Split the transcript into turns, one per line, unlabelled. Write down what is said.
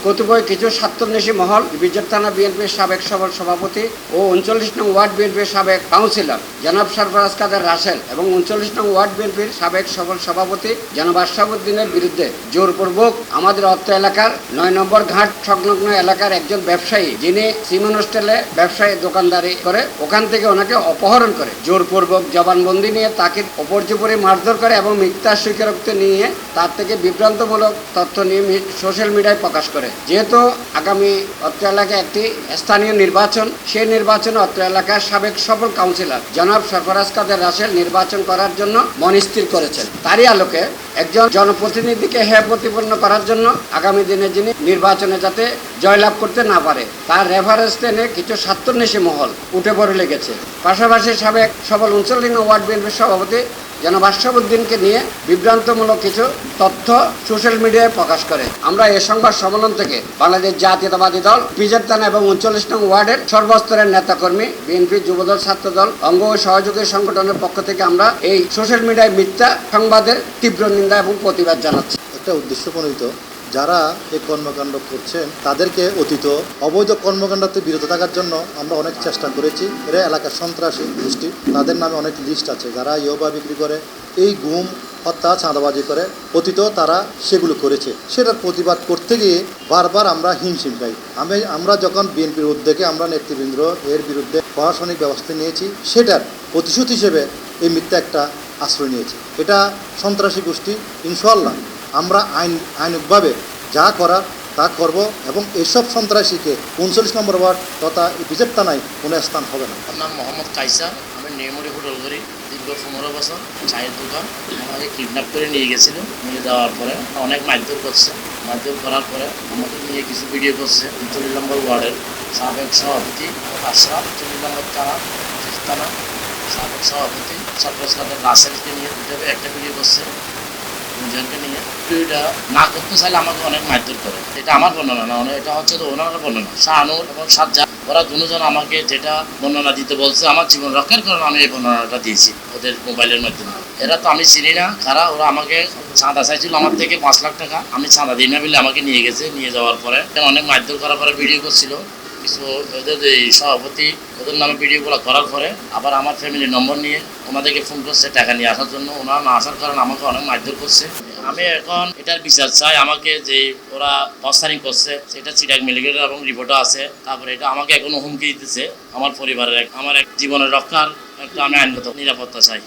কতিপয় কিছু স্বার্থান্বেষী মহল বিজেপ থানা বিএনপির সাবেক সফল সভাপতি ও 39 নং ওয়ার্ড বিএনপির সাবেক কাউন্সিলর জনাব সরফরাজ কাদের রাসেল এবং 39 নং ওয়ার্ড বিএনপির সাবেক সফল সভাপতি জনাব আশরাফুদ্দিনের বিরুদ্ধে জোরপূর্বক আমাদের অত্র এলাকার 9 নম্বর ঘাট সংলগ্ন এলাকার একজন ব্যবসায়ী, যিনি সিমন হোস্টেলে ব্যবসায়ী দোকানদারি করে, ওখান থেকে ওনাকে অপহরণ করে জোরপূর্বক জবানবন্দি নিয়ে তাকে অপর্যপরি মারধর করে এবং মিথ্যা স্বীকারোক্তি নিয়ে তার থেকে বিভ্রান্তমূলক তথ্য নিয়ে সোশ্যাল মিডিয়ায় প্রকাশ করে। যেহেতু আগামী অত্র এলাকায় একটি স্থানীয় নির্বাচন, সেই নির্বাচনে অত্র এলাকার সাবেক সফল কাউন্সিলর জনাব সরফরাজ কাদের রাসেল নির্বাচন করার জন্য মন স্থির করেছেন। তারই আলোকে একজন জনপ্রতিনিধিকে হেয় প্রতিপন্ন করার জন্য আগামী দিনে যিনি নির্বাচনে যাতে জয়লাভ করতে না পারে তার রেফারেন্স টেনে কিছু স্বার্থান্বেষী মহল উঠে পড়ে লেগেছে। পাশাপাশি সাবেক সফল 39 নং ওয়ার্ড বিএনপির সভাপতি জনাব আশরাফুদ্দিনকে নিয়ে বিভ্রান্তমূলক কিছু তথ্য সোশ্যাল মিডিয়ায় প্রকাশ করে। আমরা এই সংবাদ সম্মেলন থেকে বাংলাদেশ জাতীয়তাবাদী দল, বিজেপ থানা এবং 39 নং ওয়ার্ডের সর্বস্তরের নেতাকর্মী, বিএনপি, যুবদল, ছাত্রদল, অঙ্গ ও সহযোগী সংগঠনের পক্ষ থেকে আমরা এই সোশ্যাল মিডিয়ায় মিথ্যা সংবাদের তীব্র নিন্দা এবং প্রতিবাদ জানাচ্ছি।
একটা উদ্দেশ্যপ্রণোদিত যারা এই কর্মকাণ্ড করছেন তাদেরকে অতীত অবৈধ কর্মকাণ্ডতে বিরত থাকার জন্য আমরা অনেক চেষ্টা করেছি। এরা এলাকার সন্ত্রাসী গোষ্ঠী, তাদের নামে অনেক লিস্ট আছে যারা ইয়োবা বিক্রি করে, এই গুম, হত্যা, চাঁদাবাজি করে। অতীত তারা সেগুলো করেছে। সেটার প্রতিবাদ করতে গিয়ে বারবার আমরা হিমশিম পাই। আমরা যখন বিএনপির উদ্যোগে আমরা নেতৃবৃন্দ এর বিরুদ্ধে প্রশাসনিক ব্যবস্থা নিয়েছি, সেটার প্রতিশোধ হিসেবে এই মিথ্যা একটা আশ্রয় নিয়েছি। এটা সন্ত্রাসী গোষ্ঠী। ইনশাআল্লাহ আমরা আইনিকভাবে যা করার তা করব এবং এসব সন্ত্রাসীকে 39 নম্বর ওয়ার্ড তথা বিজেপ থানায় কোনো স্থান হবে না।
আমার নাম মোহাম্মদ কাইসার, আমি নিয়মরি হোটেল করি। দীর্ঘ 15 বছর চায়ের দোকান। আমাকে কিডন্যাপ করে নিয়ে গেছিল। নিয়ে যাওয়ার পরে অনেক মারধর করছে। মারধর করার পরে আমাকে নিয়ে কিছু ভিডিও করছে। 39 নম্বর ওয়ার্ডের সাবেক সভাপতি আশরাফ, 39 নম্বর থানা সাবেক সভাপতি সরফরাজ কাদের রাসেলকে নিয়ে একটা ভিডিও করছে। দুজনকে নিয়ে ভিডিওটা না করতে চাইলে আমাকে অনেক মারধর করে। এটা আমার বর্ণনা না, এটা হচ্ছে তো ওনার বর্ণনা। শাহানুর এবং সাজ্জাদ, ওরা দুজন আমাকে যেটা বর্ণনা দিতে বলছে, আমার জীবন রক্ষার কারণে আমি এই বর্ণনাটা দিয়েছি ওদের মোবাইলের মাধ্যমে। এরা তো আমি চিনি না কারা। ওরা আমাকে চাঁদা চাইছিল আমার থেকে 5 লাখ টাকা। আমি চাঁদা দিই না বলে আমাকে নিয়ে গেছে। নিয়ে যাওয়ার পরে অনেক মারধর করার পরে ভিডিও করছিল। কিছু ওদের এই সভাপতি ওদের নামে ভিডিওগুলো করার পরে আবার আমার ফ্যামিলির নম্বর নিয়ে ওনাদেরকে ফোন করছে টাকা নিয়ে আসার জন্য। ওনারা না আসার কারণে আমাকে অনেক মারধর করছে। আমি এখন এটার বিচার চাই। আমাকে যে ওরা প্রস্তারিং করছে সেটা চিটাং মেডিকেল এবং রিপোর্টও আছে। তারপরে এটা আমাকে এখনো হুমকি দিতেছে। আমার পরিবারের আমার এক জীবনের রক্ষার একটা আমি আইনগত নিরাপত্তা চাই।